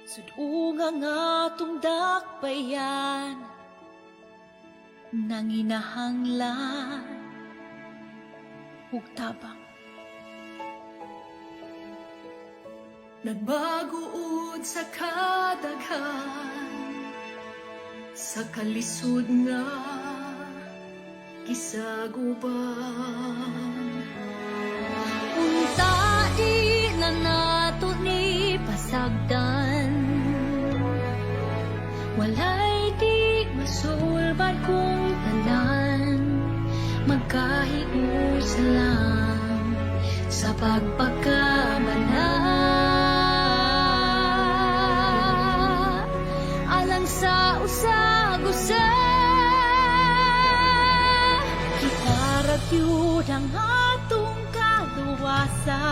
Sudunga nga tungdak bayan nang inahanglan ug tabang. Nagbaguod sa kadaghan, sa kalisod nga gisaguban. Unta di na nato ni pasagdan, walay di masulbad kung tanan, magkahius lang sa pagpagkamana. Alang sa usag-usa, Kitaragyud ang atong kaluwasan,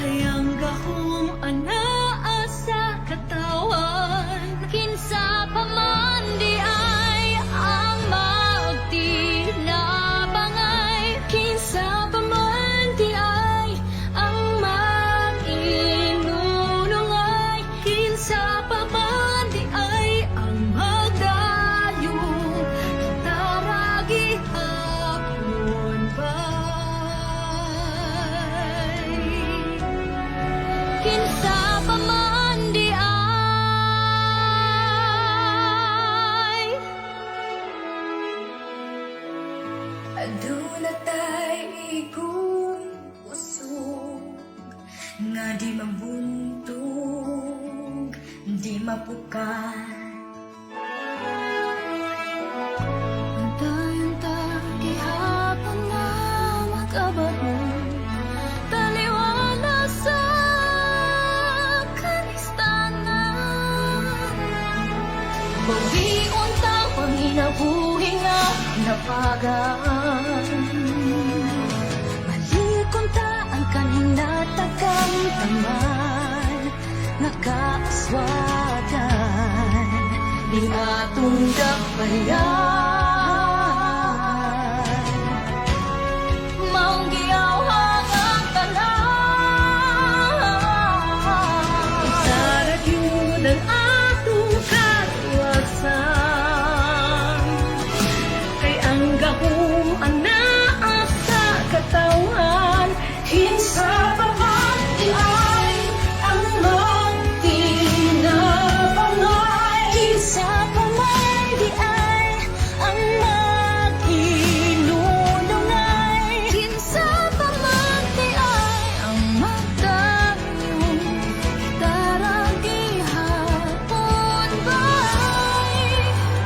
Kayang gahom anaa sa katawan, kinsa pa man di ay ang magtinabangay, kinsa pa man di ay ang mag-inunungay, kinsa pa man di ay ang magdayong taragi hapon bay. kinsa pa man di ay. Aduna tay igong usog nga di mabuntog, di mapukan. Unta-unta gihapon nga magabahog, taliwala sa kanistanan. Bawion tang panginabuhi nga napagaan, malikon ta ang kaninatagang taman, nakaaswatan di atong dakbayan. Maong giyawhang ang tanan, Saragyud ang atong katuwasan, kay ang gahom anaa sa katawan, kinsa pa man di ay ang magtinabangay, kinsa pa man di ay ang mag-inunungay, kinsa pa man di ay ang magdayong taragi hapon bay.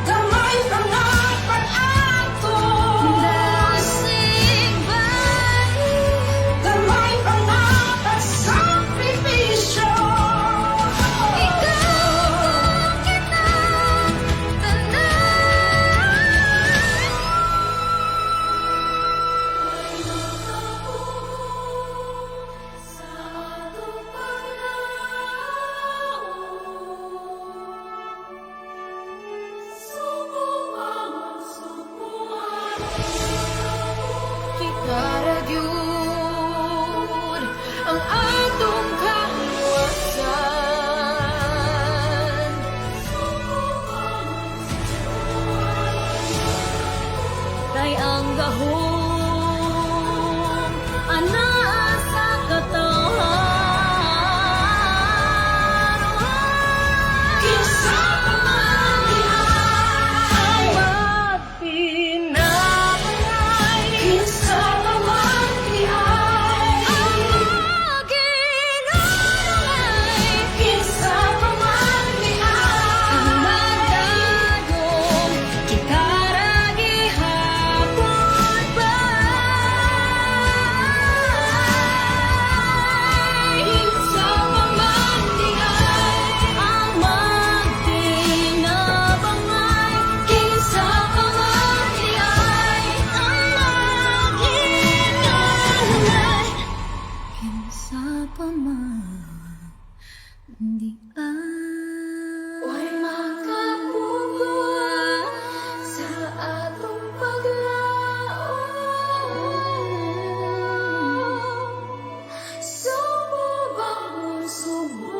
gamay pa nga pag-atong Dasig bay, gamay pa nga pagsakripisyo. ikaw ang kinang tanan. Sa atong paglaom, subukan, subukan. Kitaragyud ang atong kaluwasan, Kay ang gahom anaa sa katawan, kinsa pa man di ay magtinabangay, kinsa pa man di ay maginunungay, kinsa pa man di ang ay magdayong kitaragi hapon bay. kinsa pa man di ay Ang magtinabangay, kinsa pa man di ay ang maginunungay, kinsa pa man di ay. Way makapugot sa atong paglaom, sububang subo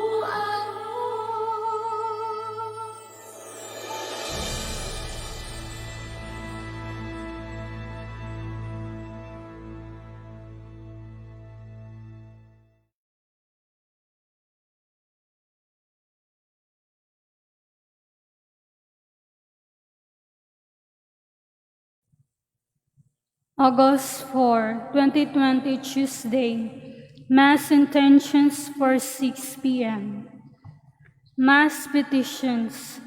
August 4, 2020, Tuesday. Mass intentions for 6 p.m. Mass petitions.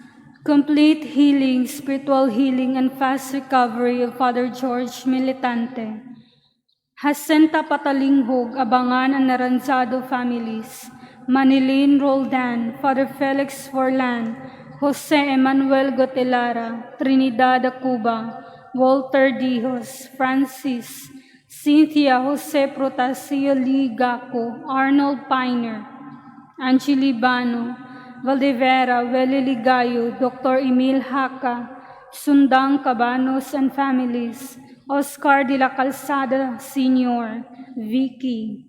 Complete healing, spiritual healing, and fast recovery of Father George Militante. Jacinta Patalinghog, Abangan and Naranjado families. Manilin Roldan, Father Felix Forlan, Jose Emmanuel Gotelara, Trinidad Acuba, Walter Dijos, Francis, Cynthia Jose Protasio Lee Gaco, Arnold Piner, Angeli Bano, Valdevera, Weli Ligayo, Dr. Emil Haka, Sundang Cabanos and families, Oscar de la Calzada Sr., Vicky.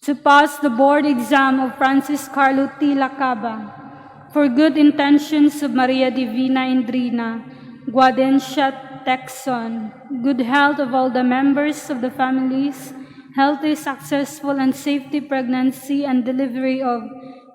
To pass the board exam of Francis Carlo T. Lacaba, for good intentions of Maria Divina Indrina, Guadencia Texon, good health of all the members of the families, healthy, successful, and safety pregnancy and delivery of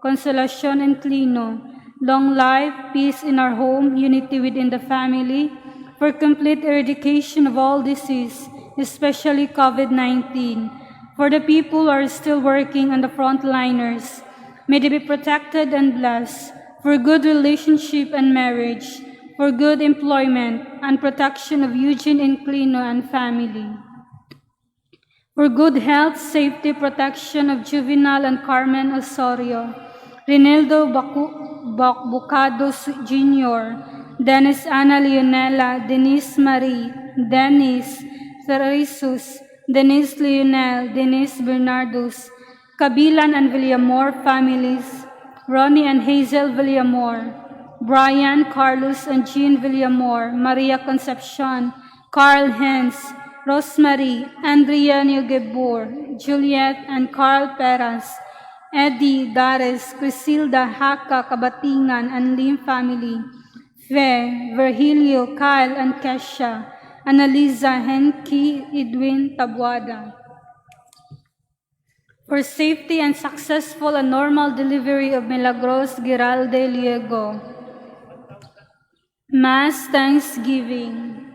Consolacion and Clino, long life, peace in our home, unity within the family, for complete eradication of all disease, especially COVID-19, for the people who are still working on the frontliners, may they be protected and blessed, for good relationship and marriage, for good employment and protection of Eugene Inclino and family, for good health, safety, protection of Juvenal and Carmen Osorio, Rinaldo Bucado Jr., Dennis Ana Leonela, Denise Marie, Dennis Therisus, Denise Leonel, Denise Bernardus, Kabilan and Villamor families, Ronnie and Hazel Villamor, Brian, Carlos and Jean Villamor, Maria Concepcion, Carl Hens, Rosemary, Andrea Neugebur, Juliet and Carl Peras, Eddie, Dares, Crisilda, Haka, Kabatingan, and Lim family, Fe, Virgilio, Kyle, and Kesha, Annalisa, Henki, Edwin, Tabuada. For safety and successful and normal delivery of Milagros Giralde Liego. Mass Thanksgiving.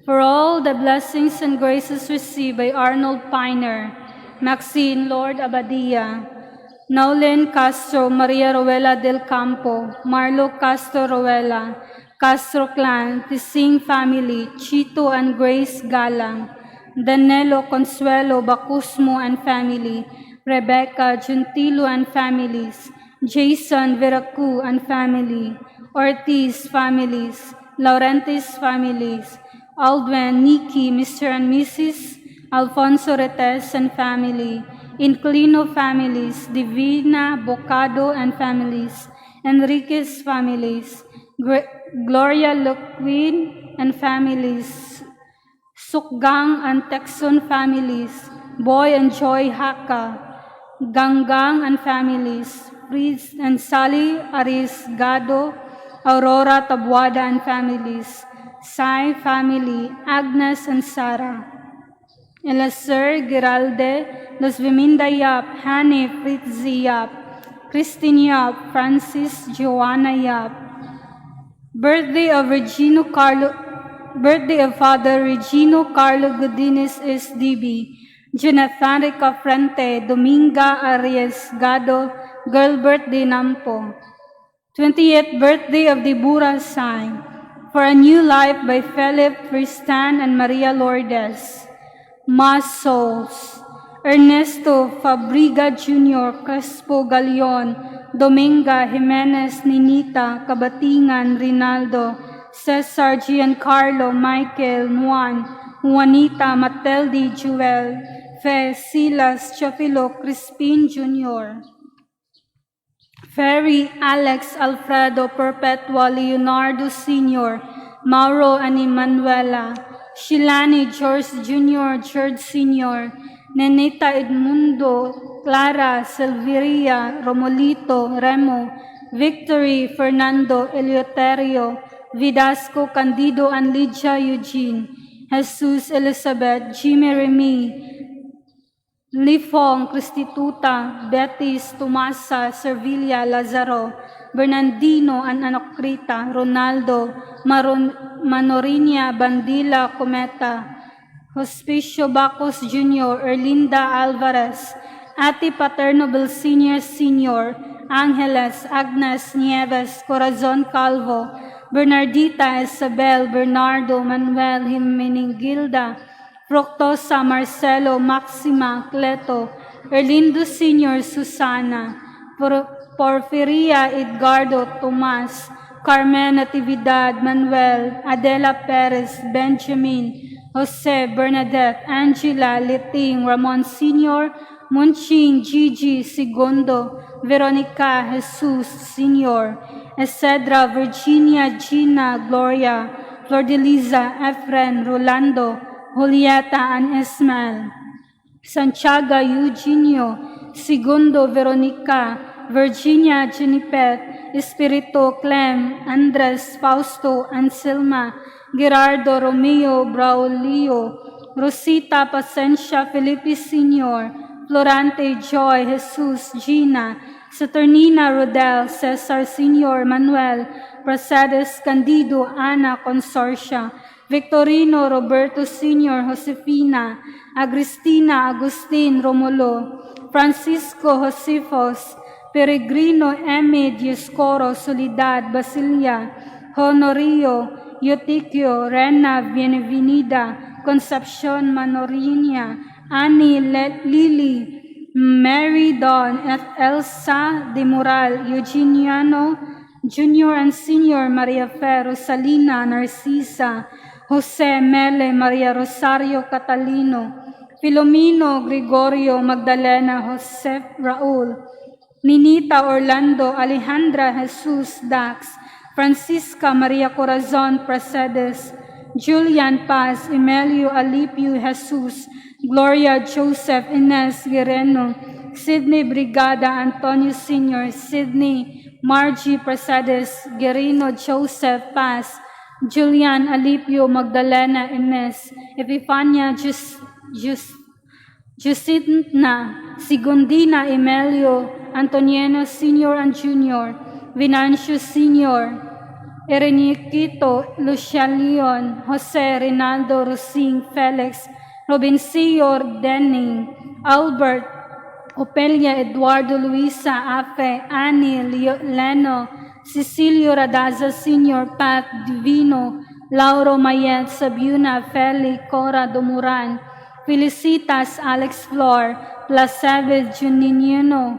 For all the blessings and graces received by Arnold Piner, Maxine Lord Abadia, Naulin Castro, Maria Rowela del Campo, Marlo Castro Rowela, Castro Clan, Tising family, Chito and Grace Galang, Danilo Consuelo Bacusmo and family, Rebecca Juntilo and families, Jason Veracu and family, Ortiz families, Laurentiis families, Aldwin, Nikki, Mr. and Mrs. Alfonso Retes and family, Inclino families, Divina, Bocado and families, Enriquez families, Gloria Loquin and families, Sukgang and Texon families, Boy and Joy Haka, Ganggang and families, Fritz and Sally Arisgado, Aurora Tabuada and families, Sai family, Agnes and Sarah, Elaser Giralde, Los Viminda Yap, Hanif Fritzi Yap, Christine Yap, Francis Joanna Yap. Birthday of Father Regino Carlo Godinez SDB, Jonathan Rica Frente, Dominga Arriesgado, girl birthday Nampo. 28th birthday of Deborah Sign, For a New Life by Philip Tristan and Maria Lourdes. Mass Souls, Ernesto Fabriga Jr., Crespo Galion, Dominga Jimenez Ninita, Kabatingan Rinaldo, Cesar Giancarlo, Michael Juan, Juanita Mateldi Joel, Fe Silas Chofilo Crispin Jr., Ferry Alex Alfredo Perpetua Leonardo Sr., Mauro and Emanuela, Shilani George Jr., George Sr., Nenita Edmundo, Clara, Silveria, Romolito, Remo, Victory, Fernando, Eleuterio, Vidasco, Candido, and Lydia Eugene, Jesus, Elizabeth, Jimmy Remy, Lifong, Cristituta, Betis, Tomasa, Servilia, Lazaro, Bernardino, and Anocrita, Ronaldo, Manorinia, Bandila, Cometa, Hospicio Bacos Jr., Erlinda Alvarez, Ate Paternobel Senior, Angeles Agnes Nieves Corazon Calvo, Bernardita Isabel Bernardo Manuel Jimenegilda, Fructosa Marcelo Maxima Cleto, Erlindo Senior Susana, Porfiria Edgardo Tomas, Carmen Natividad Manuel, Adela Perez Benjamin, Jose Bernadette, Angela Liting, Ramon Sr., Munching Gigi Segundo, Veronica Jesus Sr., Esedra Virginia Gina Gloria, Flordeliza Efren Rolando, Julieta and Ismael, Santiago Eugenio, Segundo Veronica, Virginia Jenipet, Espirito Clem, Andres Fausto Anselma, Gerardo Romeo Braulio, Rosita Pacencia Felipe Sr., Florante Joy Jesus Gina, Saturnina Rodel, Cesar Sr. Manuel, Pracedes Candido Ana Consorcia, Victorino Roberto Sr. Josefina, Agristina Agustin Romulo, Francisco Josefos, Peregrino M. Dioscoro Soledad Basilia, Honorio, Eutyquio, Rena Bienvenida, Concepcion Manorinia, Annie Lily, Mary Dawn, F. Elsa de Moral, Eugeniano, Junior and Senior Maria Fe, Rosalina Narcisa, Jose Mele Maria Rosario Catalino, Filomeno Gregorio Magdalena Joseph Raul, Ninita Orlando Alejandra Jesus Dax, Francisca Maria Corazon Prasedes, Julian Paz, Emilio Alipio Jesus, Gloria Joseph Ines Guerreno, Sidney Brigada Antonio Sr., Sidney Margie Prasedes, Guerrino Joseph Paz, Julian Alipio Magdalena Ines, Epifania Jusitna, Sigundina Emilio, Antoniano Sr. and Jr., Venancio Sr., Ereniquito, Lucia Leon, Jose Rinaldo Rosing Felix, Robincio Denning, Albert, Opelia Eduardo Luisa Afe, Annie Leno, Cecilio Radaza Sr., Pat Divino, Lauro Mayet, Sabuna Feli, Cora Domuran, Felicitas Alex Flor, Placevez Juniniano,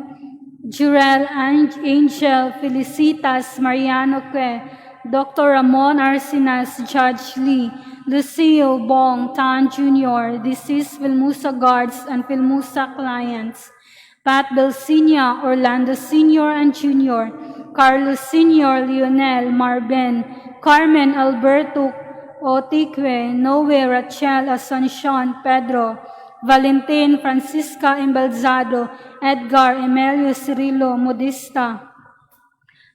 Jurel Angel, Felicitas Mariano Que, Dr. Ramon Arsinas, Judge Lee, Lucio Bong Tan Jr., deceased Filmusa Guards and Filmusa Clients, Pat Belsinia, Orlando Sr. and Jr., Carlos Sr., Lionel Marben, Carmen Alberto Otique, Noe Rachel Asuncion Pedro, Valentin Francisca Embalzado, Edgar Emilio Cirilo Modista,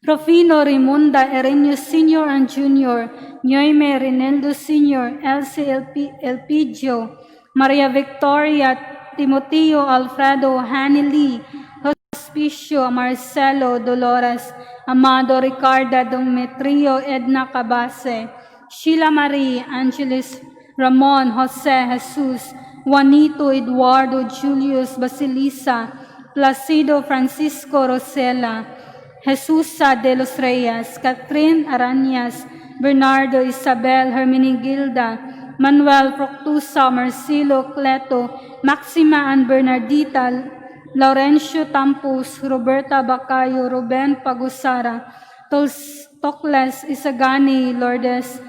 Rufino Rimunda Erenio Sr. and Jr., Noime Rinaldo Sr., Elsie Elpidio, Maria Victoria, Timoteo Alfredo Hanley, Hospicio Marcelo Dolores, Amado Ricarda Demetrio Edna Cabase, Sheila Marie Angeles Ramon Jose Jesus, Juanito Eduardo Julius Basilisa, Placido Francisco Rosela, Jesusa de los Reyes, Catherine Arañas, Bernardo Isabel Hermenegilda, Manuel Fructusa, Marcelo Cleto, Maxima and Bernardita, Laurencio Tampus, Roberta Bacayo, Ruben Pagusara, Tokles Isagani, Lourdes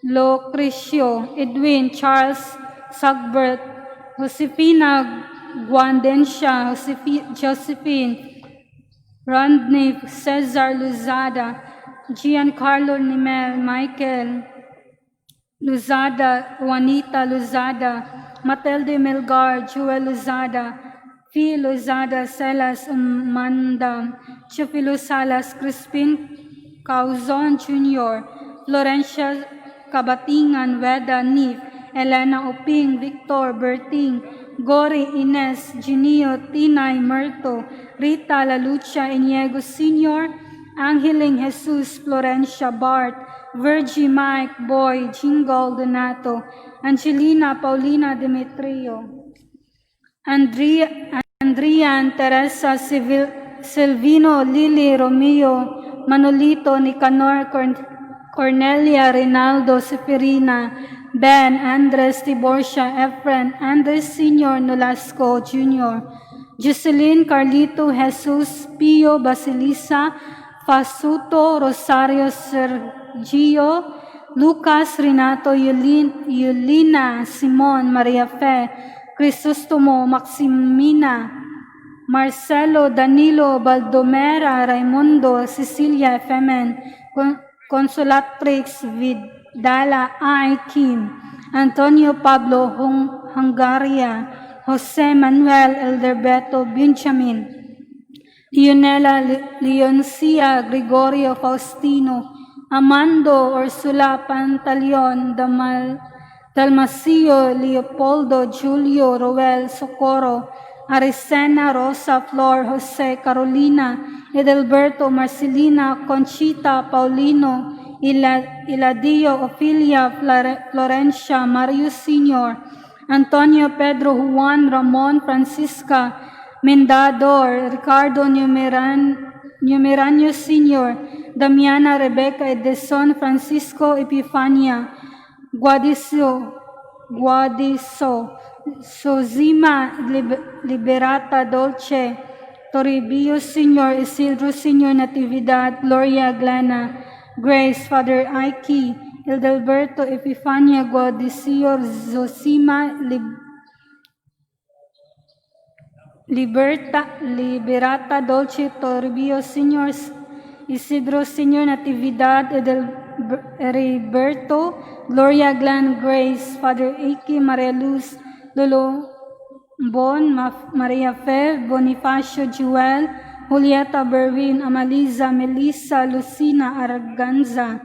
Locricio, Edwin Charles Sagbert, Josefina Guandencia, Josephine Rodney Cesar Luzada, Giancarlo Nimel, Michael Luzada, Juanita Luzada, Matilde Melgar, Joel Luzada, Fee Luzada, Celas Umanda, Chufilo Salas, Crispin Cauzon Jr., Florencia Kabatingan, Weda Nif, Elena Oping, Victor Berting, Gori Ines, Ginio, Tinay Merto, Rita Lalucha Iniego Sr., Angeling Jesus, Florencia Bart, Virgie Mike, Boy, Jingle Donato, Angelina Paulina Demetrio, Andrian Teresa Silvino Lili Romeo Manolito Nicanor Cornelia Rinaldo Seferina Ben Andres Tiborcia Efren Andres Sr. Nolasco Jr. Jocelyn Carlito Jesus Pio Basilisa Fasuto Rosario Sergio Lucas Renato Yulina Simon Maria Fe Crisostomo Maximina Marcelo Danilo Baldomera Raimundo Cecilia Femen Consolatrix Vidala I. Kim Antonio Pablo Hungaria Jose Manuel Elderbeto Benjamin Leonela Leoncia Gregorio Faustino Amando Ursula Pantaleon Dalmacio Leopoldo Julio Roel Socorro Aricena Rosa Flor Jose Carolina Edelberto Marcelina Conchita Paulino Iladio Ofelia Florencia Marius Sr. Antonio Pedro Juan Ramon Francisca Mendador Ricardo Numeranio Sr. Damiana Rebecca Edson Francisco Epifania Guadiso Sozima Liberata Dolce Toribio Sr. Isidro Sr. Natividad Gloria Glena Grace Father Aiki Edelberto Epifania Guadicio Zosima Liberata Dolce Toribio Sr. Isidro Sr. Natividad Heriberto Gloria Glenn Grace Father Iki Maria Luz Lolo Bon Maria Fe Bonifacio Joel Julieta Berwin Amaliza Melissa Lucina Arganza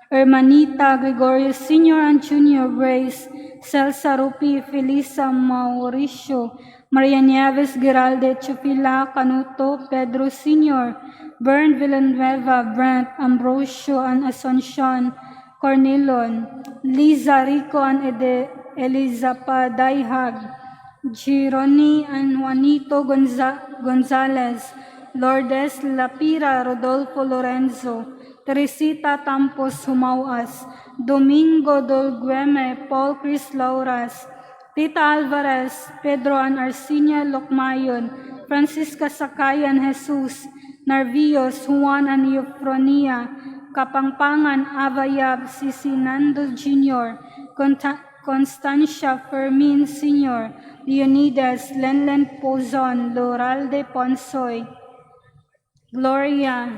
Hermanita Gregorio Sr. and Junior Grace Celsa Rupi Felisa Mauricio Maria Nieves Giralde Chupila Canuto Pedro Sr. Bern Villanueva Brent Ambrosio and Asuncion Cornelon Liza Rico and Elizapa Daihag Gironi and Juanito Gonzalez Lourdes Lapira Rodolfo Lorenzo Teresita Tampos Humauas Domingo Dolgueme Paul Chris Lauras Tita Alvarez, Pedro and Arsinia Locmayon, Francisca Sakayan Jesus, Narvios, Juan and Eufronia, Kapangpangan Avayab, Sisinando Jr., Constancia Fermin Sr., Leonidas, Lenlen Pozon, Loralde Ponsoy, Gloria,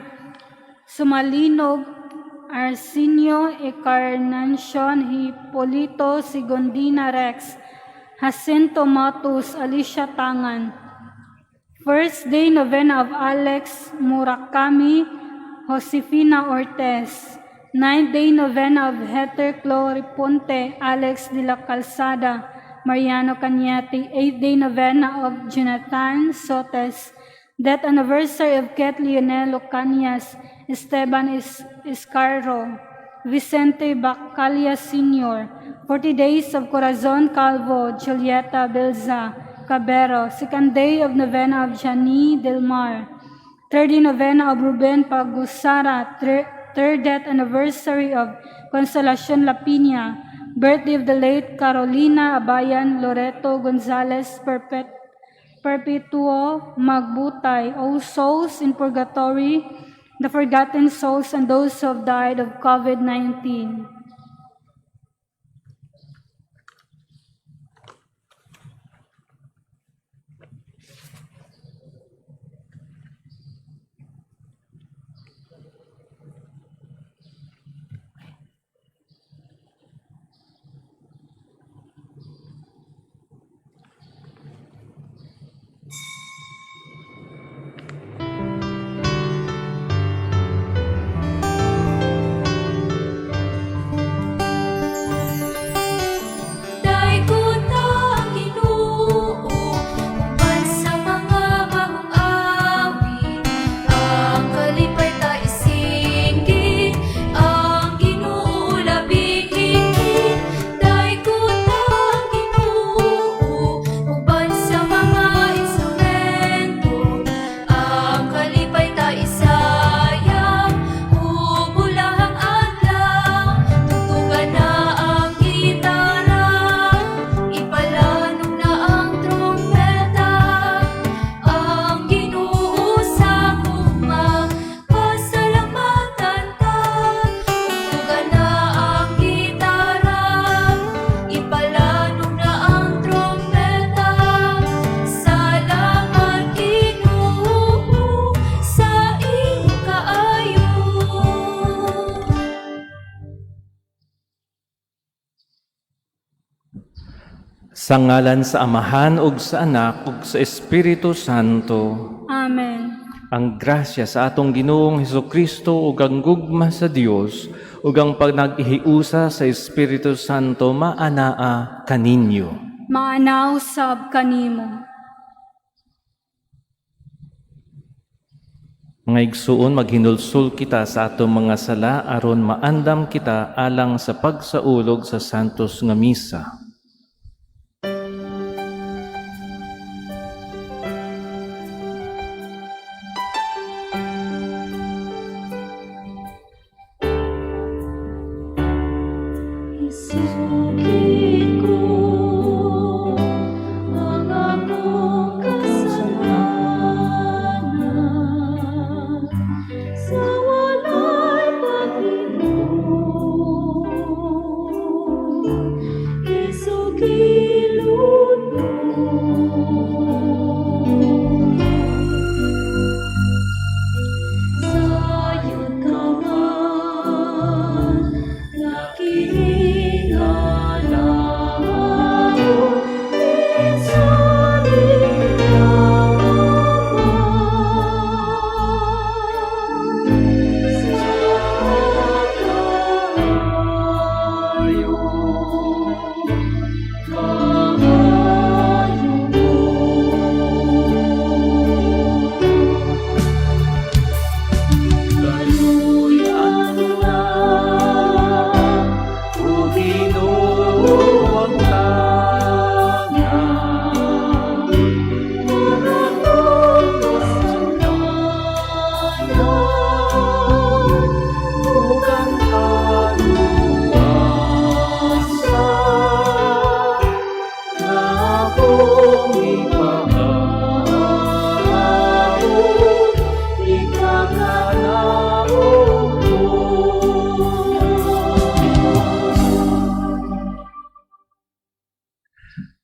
Sumalinog, Arsenio Encarnacion Hipolito Sigondina Rex, Jacinto Matus, Alicia Tangan. First Day Novena of Alex Murakami, Josefina Ortez. 9th Day Novena of Heather Chloe Ponte, Alex de la Calzada, Mariano Cañete. 8th Day Novena of Jonathan Sotes. Death Anniversary of Ket Leonelo Cañas, Esteban Escarro, Vicente Bacalia Sr., 40 Days of Corazon Calvo, Julieta Belza Cabero, 2nd Day of Novena of Jani Del Mar, 3rd Day Novena of Ruben Pagusara, 3rd Death Anniversary of Consolacion Lapina, birthday of the late Carolina Abayan Loreto Gonzalez Perpetuo Magbutay, all souls in purgatory, the forgotten souls and those who have died of COVID-19. Sa ngalan sa Amahan ug sa Anak ug sa Espiritu Santo. Amen. Ang grasya sa atong Ginoong Hesukristo ug ang gugma sa Dios ug ang panag-ihiusa sa Espiritu Santo maanaa kaninyo. Maanaw sab kanimo. Mga igsuon, maghinulsul kita sa atong mga sala aron maandam kita alang sa pagsaulog sa santos nga misa. Isukit ko ang akong kasalanan sa walay pag-ibig. Isukilot mo sayot ka man nakihingala mo minsan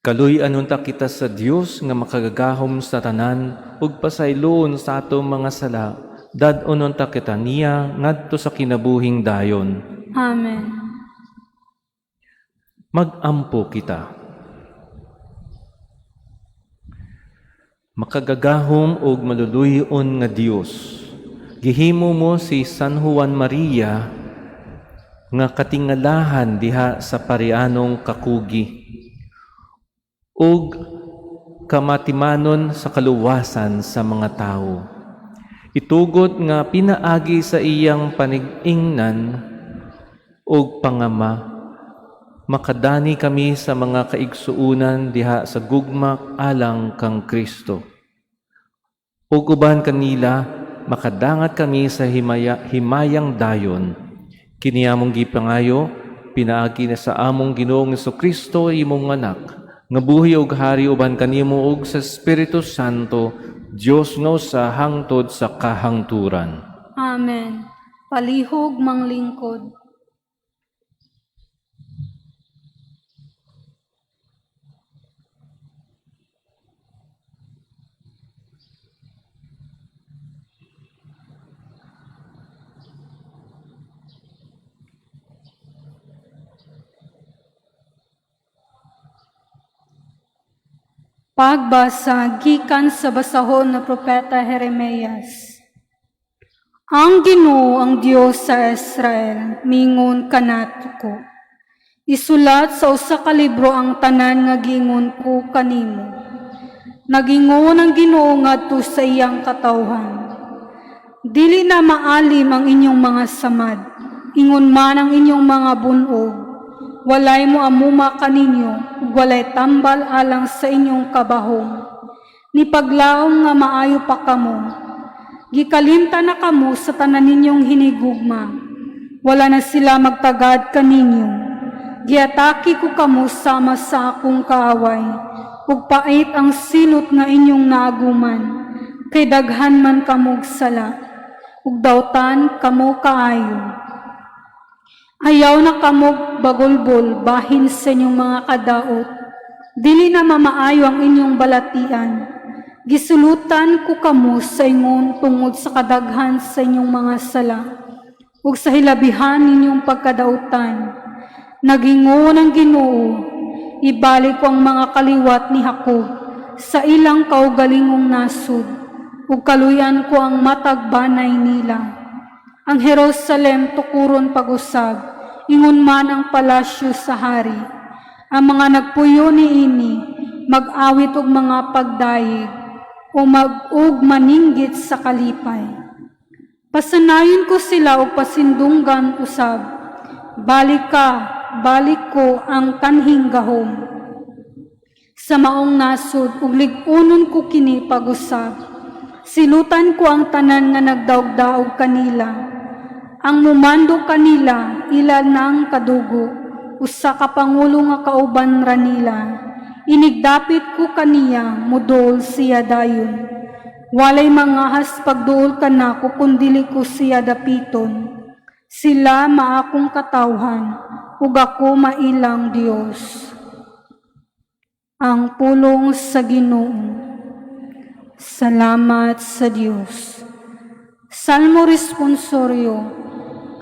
Kaluy anunta kita sa Dios nga makagagahom sa tanan ug pasayloon sa atong mga sala. Dad-onon ta kita niya ngadto sa kinabuhing dayon. Amen. Magampo kita. Makagagahom ug maluluyon nga Dios. Gihimo mo si San Juan Maria nga katingalahan diha sa parianong kakugi ug kamatimanon sa kaluwasan sa mga tao. Itugot nga pinaagi sa iyang panig-ingnan ug pangama, makadani kami sa mga kaigsuunan diha sa gugma alang kang Kristo. Ug uban kanila, makadangat kami sa himayang dayon. Kiniamong gipangayo, pinaagi na sa among Ginoong Hesukristo imong anak, nga buhi ug hari uban kanimo ug sa Espiritu Santo, Dios no sa hangtod sa kahangturan. Amen. Palihog manglingkod. Pagbasa gikan sa basahon na propeta Jeremias. Ang Ginoo ang Dios sa Israel, mingon kanato ko. Isulat sa usa ka libro ang tanan nga gingon ko kanimo. Nagingon ang Ginoo ngadto sa iyang katawhan. Dili na maalim ang inyong mga samad, ingon man ang inyong mga bunog. Walay mo amuma kaninyo, walay tambal alang sa inyong kabahong. Ni paglaom nga maayo pa kamo. Gikalimta na kamo sa tanan ninyong hinigugma. Wala na sila magtagad kaninyo. Giataki ko kamo sama sa akong kaaway. Ug pait ang silot nga inyong naaguman. Kay daghan man kamog sala. Ug dawtan kamo kaayo. Ayaw na kamog bagulbol bahin sa inyong mga kadaot. Dili na mamaayo ang inyong balatian. Gisulutan ko kamo sa ingon tungod sa kadaghan sa inyong mga sala. Ug sa hilabihan ninyong pagkadautan. Nagingon ang Ginoo, ibalik ko ang mga kaliwat ni Jacob, sa ilang kaugalingong nasud, ug kaluyan ko ang matagbanay nila. Ang Jerusalem tukuron pag-usab, ingon man ang palasyo sa hari. Ang mga nagpuyo niini, mag-awit og mga pagdayeg, o mag-ug maninggit sa kalipay. Pasanayon ko sila o pasindunggan usab, balik ko ang kanhing gahom. Sa maong nasud, ug lig-unon ko kini pag-usab, silutan ko ang tanan nga nagdaog-daog kanila. Ang mumando kanila, ila nang kadugo, usa ka pangulo nga kauban ra nila. Inigdapit ko kaniya, mudol siya dayon. Walay mangahas pagduol kanako kundili ko siya dapiton. Sila maakong katawhan, ug ako mailang Dios. Ang pulong sa Ginoo. Salamat sa Dios. Salmo responsoryo.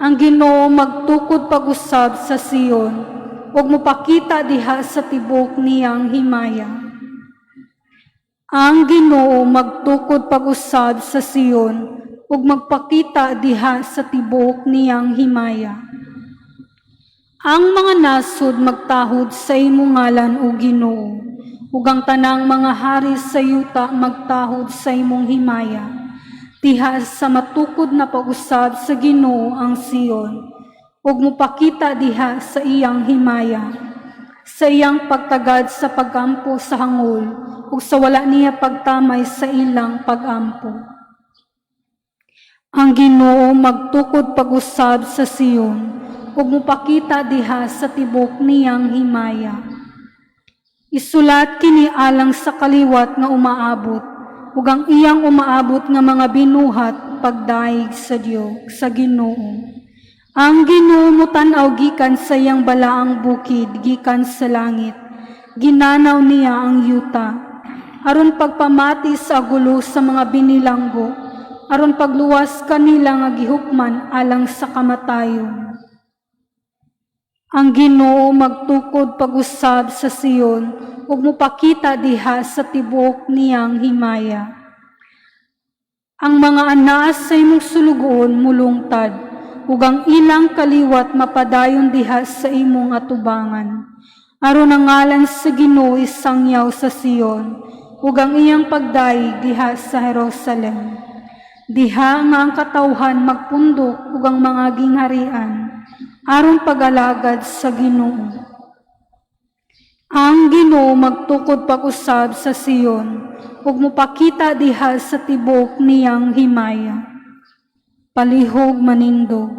Ang Ginoo magtukod pag-usab sa Sion, ug mopakita diha sa tibok niyang himaya. Ang Ginoo magtukod pag-usab sa Sion, ug magpakita diha sa tibok niyang himaya. Ang mga nasud magtahod sa imong ngalan, o Ginoo, ug ang tanang mga hari sa yuta magtahod sa imong himaya. Diha sa matukod na pag-usab sa Ginoo ang Sion, ug mopakita diha sa iyang himaya, sa iyang pagtagad sa pagampo sa hangul, ug sa wala niya pagtamay sa ilang pagampo. Ang Ginoo magtukod pag-usab sa Sion, ug mopakita diha sa tibok niyang himaya. Isulat kini alang sa kaliwat nga umaabot, ug ang iyang umaabot nga mga binuhat pagdaig sa Dios, sa Ginoo. Ang Ginoo mutan-aw gikan sa iyang balaang bukid, gikan sa langit. Ginanaw niya ang yuta, aron pagpamati sa gulo sa mga binilanggo, aron pagluwas kanila nga gihukman alang sa kamatayon. Ang Ginoo magtukod pag-usab sa Sion, ug mopakita diha sa tibok niyang himaya. Ang mga anaas sa imong sulugoon mulungtad, ug ang ilang kaliwat mapadayon diha sa imong atubangan. Aron ang ngalan sa Ginoo isangyaw sa Sion, ug ang iyang pagdaig diha sa Jerusalem. Diha nga ang katawhan magpundok ug ang mga gingharian, aron pag-alagad sa Ginoo. Ang Ginoo magtukod pag-usab sa Sion, ug mopakita diha sa tibok niyang himaya. Palihog manindog.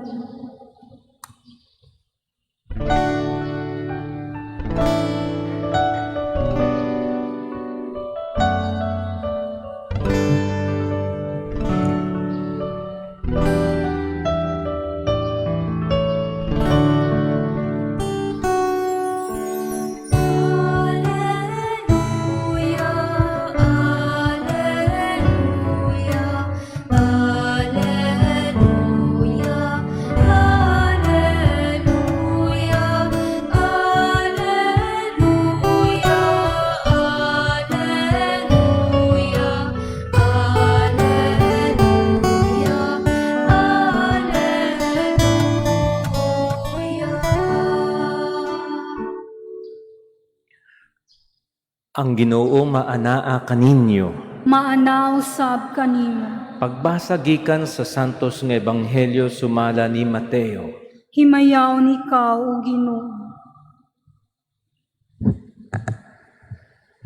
Ang Ginoo maanaa kaninyo. Maanaw sab kanimo. Pagbasa gikan sa santos nga ebanghelyo sumala ni Mateo. Himayaw ni ikaw, o Ginoo.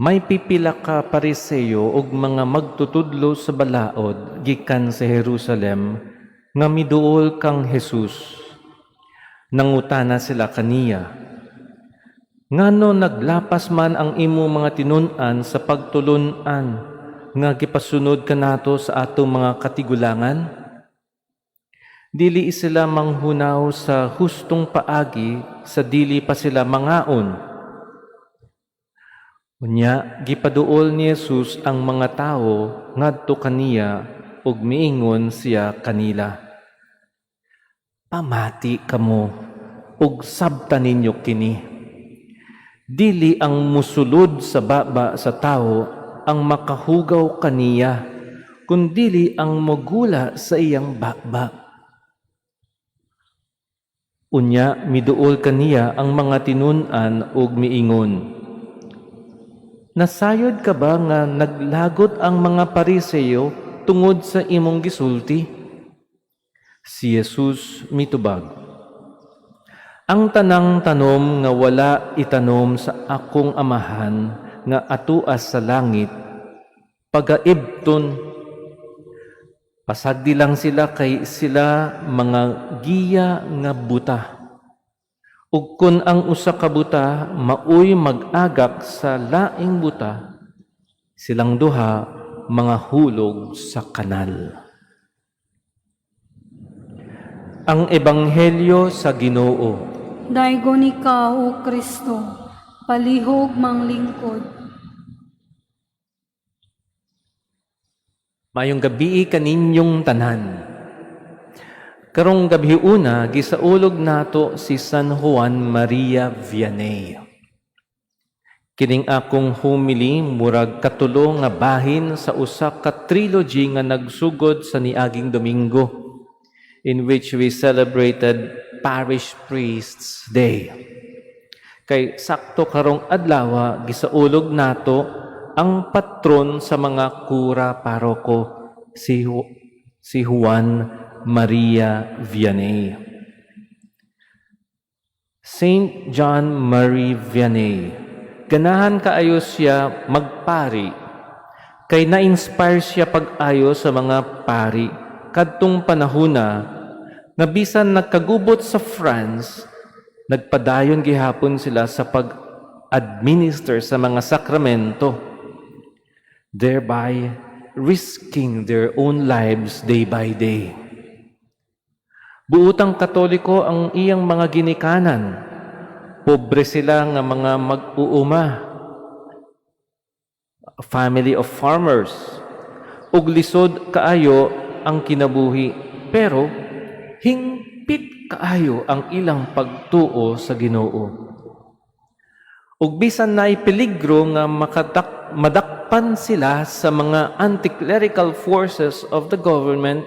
May pipila ka Pariseo ug mga magtutudlo sa balaod gikan sa Jerusalem nga miduol kang Jesus. Nangutana sila kaniya, ngano naglapas man ang imo mga tinun-an sa pagtulun-an nga gipasunod kanato sa atong mga katigulangan? Dili sila manghunaw sa hustong paagi sa dili pa sila mangaon. Unya gipaduol ni Jesus ang mga tawo ngadto kaniya ug miingon siya kanila, pamati kamo ug sabtan ninyo kini. Dili ang musulod sa baba sa tao ang makahugaw kaniya, kundili ang mogula sa iyang baba. Unya miduol kaniya ang mga tinun-an ug miingon, nasayod ka ba nga naglagot ang mga Pariseyo tungod sa imong gisulti? Si Jesus mitubag, ang tanang tanom nga wala itanom sa akong amahan nga atuas sa langit, pagaibton. Pasagdi lang sila kay sila mga giya nga buta. Ug kun ang usa ka buta maoy mag-agak sa laing buta, silang duha mga hulog sa kanal. Ang Ebanghelyo sa Ginoo. Daigon ikaw, O Kristo, palihog mang lingkod. Mayong gabi kaninyong tanan. Karong gabi una, gisaulog nato si San Juan Maria Vianney. Kining akong humili murag katulo nga bahin sa usa ka trilogy nga nagsugod sa niaging Domingo, in which we celebrated Parish Priests Day. Kay sakto karong adlaw gisaulog nato ang patron sa mga kura paroko, si Juan Maria Vianney. Saint John Marie Vianney, ganahan kaayo siya magpari, kay na-inspire siya pag-ayo sa mga pari kadtong panahuna nga bisan nagkagubot sa France, nagpadayon gihapon sila sa pag-administer sa mga sakramento, thereby risking their own lives day by day. Buutang Katoliko ang iyang mga ginikanan. Pobre sila nga mga mag-uuma, family of farmers, ug lisod kaayo ang kinabuhi, pero hingpit kaayo ang ilang pagtuo sa Ginoo. Ug bisan naay peligro nga madakpan sila sa mga anti-clerical forces of the government,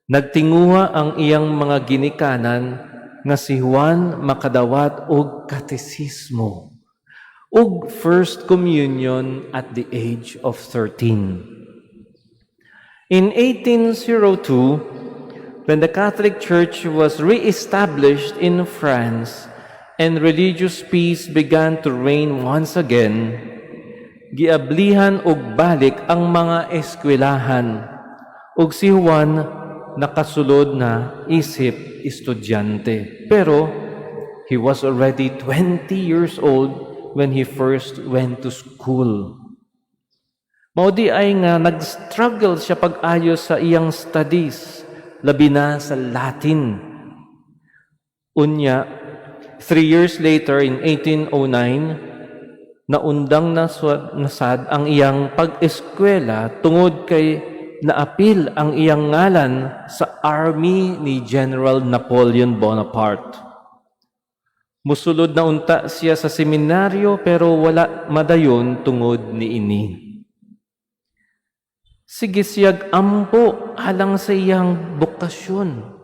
nagtinguha ang iyang mga ginikanan nga si Juan makadawat og katesismo ug First Communion at the age of 13. In 1802, when the Catholic Church was re-established in France and religious peace began to reign once again, giablihan og balik ang mga eskwelahan, ug si Juan nakasulod na isip estudyante. Pero he was already 20 years old when he first went to school. Maudi ay nga nag-struggle siya pag-ayo sa iyang studies, labi na sa Latin. Unya, 3 years later, in 1809, naundang nasad ang iyang pag-eskwela tungod kay naapil ang iyang ngalan sa army ni General Napoleon Bonaparte. Musulod na unta siya sa seminaryo pero wala madayon tungod ni ini. Sige siyag ampo alang sa iyang bokasyon.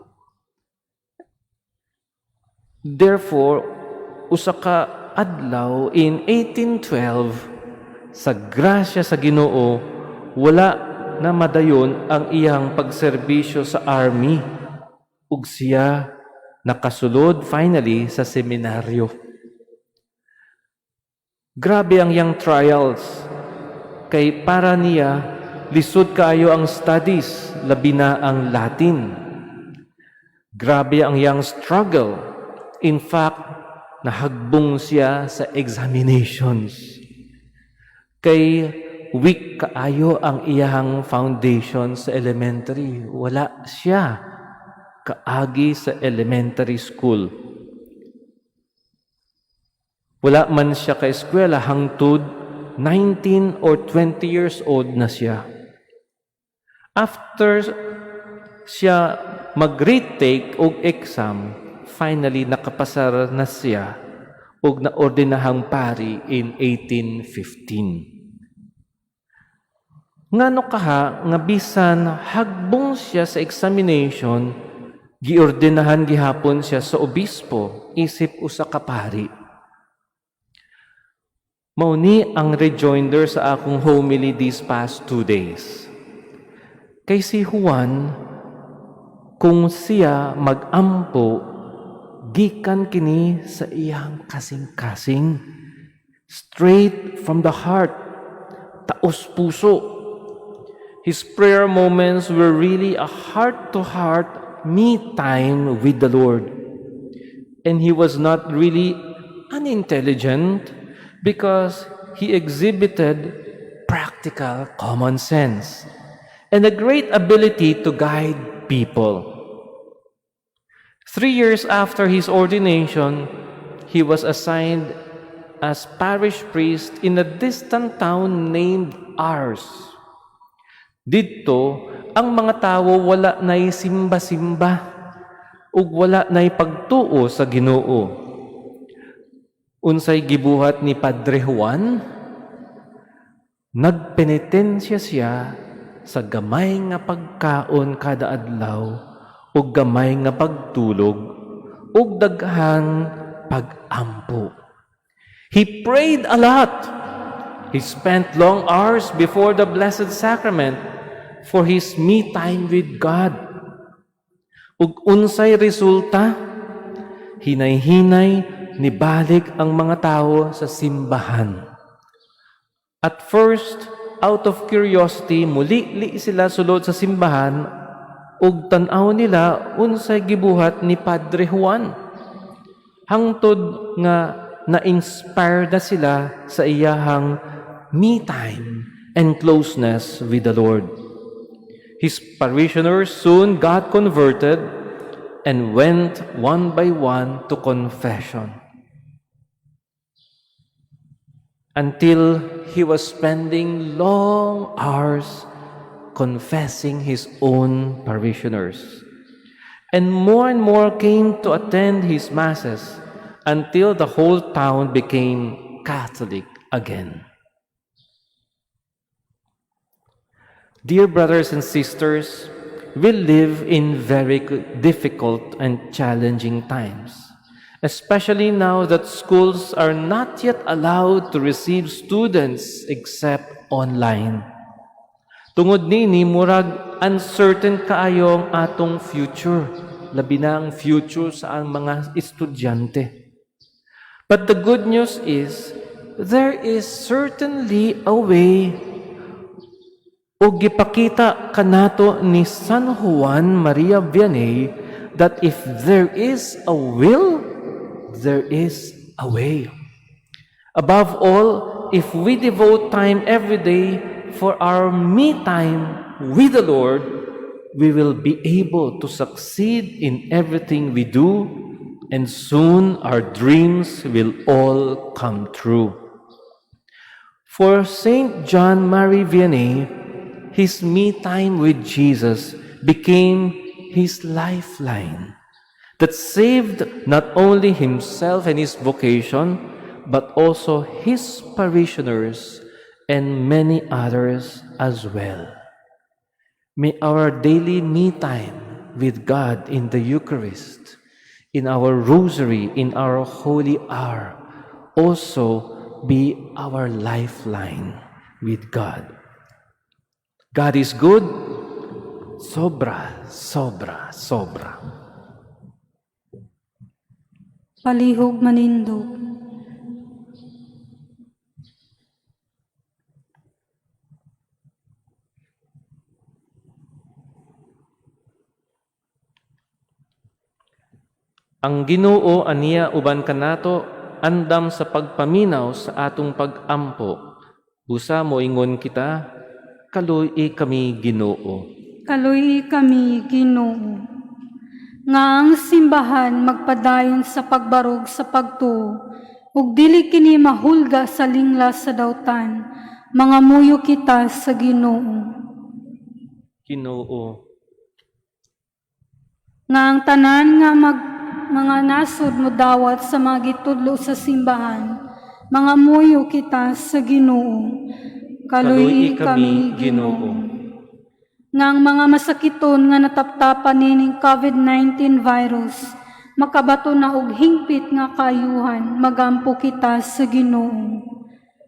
Therefore, usa ka adlaw in 1812, sa grasya sa Ginoo, wala na madayon ang iyang pagserbisyo sa army ug siya nakasulod finally sa seminaryo. Grabe ang iyang trials, kay para niya lisod kaayo ang studies, labi na ang Latin. Grabe ang iyang struggle. In fact, nahagbong siya sa examinations. Kay weak kaayo ang iyang foundation sa elementary. Wala siya kaagi sa elementary school. Wala man siya ka eskwela hangtod 19 or 20 years old na siya. After siya mag-retake og exam, finally nakapasar na siya ug naordinahang pari in 1815. Ngano kaha nga bisan hagbong siya sa examination, giordinahan gihapon siya sa obispo isip usa ka pari. Mauni ang rejoinder sa akong homily these past 2 days. Kay si Juan, kung siya mag-ampo, gikan kini sa iyang kasing-kasing, straight from the heart, taos puso. His prayer moments were really a heart-to-heart me time with the Lord. And he was not really unintelligent because he exhibited practical common sense and a great ability to guide people. 3 years after his ordination, he was assigned as parish priest in a distant town named Ars. Dito, ang mga tao wala na'y simba-simba ug wala na'y pagtuo sa Ginoo. Unsay gibuhat ni Padre Juan? Nagpenitensya siya sa gamay nga pagkaon kada adlaw ug gamay nga pagtulog ug daghang pag-ampo. He prayed a lot. He spent long hours before the Blessed Sacrament for his me time with God. Ug unsay resulta? Hinay-hinay nibalik ang mga tao sa simbahan. At first, out of curiosity, muli sila sulod sa simbahan ug tan-aw nila unsay gibuhat ni Padre Juan. Hangtod nga na-inspire na sila sa iyahang me time and closeness with the Lord. His parishioners soon got converted and went one by one to confession, until he was spending long hours confessing his own parishioners. And more came to attend his masses until the whole town became Catholic again. Dear brothers and sisters, we live in very difficult and challenging times, especially now that schools are not yet allowed to receive students except online. Tungod nini, murag uncertain kaayo ang atong future, labi na ang future sa ang mga estudyante. But the good news is, there is certainly a way. O gipakita kanato ni San Juan Maria Vianney that if there is a will, there is a way. Above all, if we devote time every day for our me time with the Lord, we will be able to succeed in everything we do, and soon our dreams will all come true. For Saint John Marie Vianney, his me time with Jesus became his lifeline that saved not only himself and his vocation, but also his parishioners and many others as well. May our daily me time with God in the Eucharist, in our rosary, in our holy hour, also be our lifeline with God. God is good, sobra. Palihog manindog. Ang Ginoo aniya uban kanato andam sa pagpaminaw sa atong pag-ampo. Busa mo ingon kita, kaluy kami Ginoo. Kaluy kami, Ginoo. Nga ang simbahan magpadayon sa pagbarog sa pagtuo, ug dili kini mahulga sa linglas sa dawtan, mga muyo kita sa Ginoo. Ginoo. Nga ang tanan nga mga nasud mo dawat sa mga gitudlo sa simbahan, mga muyo kita sa Ginoo. Kaluy kami Ginoo. Ngang mga masakiton nga nataptapan nining COVID-19 virus, makabato na og hingpit nga kayuhan, magampo kita sa Ginoo.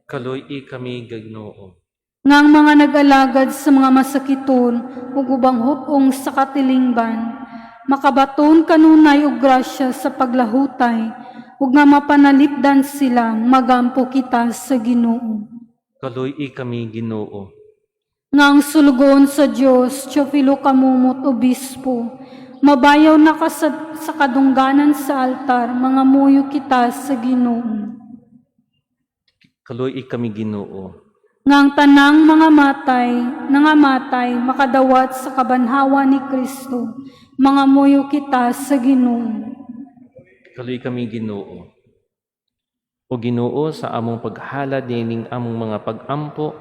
Kaluy kami Ginoo. Ngang mga nag-alagad sa mga masakiton ug ubang hutong sa katilingban, makabaton kanunay og grasya sa paglahutay ug nga mapanalipdan sila, magampo kita sa Ginoo. Kaluy kami Ginoo. Ngang sulugon sa Dios, Teofilo Kamumot Obispo, mabayaw na ka sa kadungganan sa altar, mga muyo kita sa Ginoo. Kaluy kami Ginoo. Ngang tanang mga nangamatay, makadawat sa kabanhawa ni Kristo, mga muyo kita sa Ginoo. Kaluy kami Ginoo. O Ginoo, sa among paghalad nining among mga pagampo,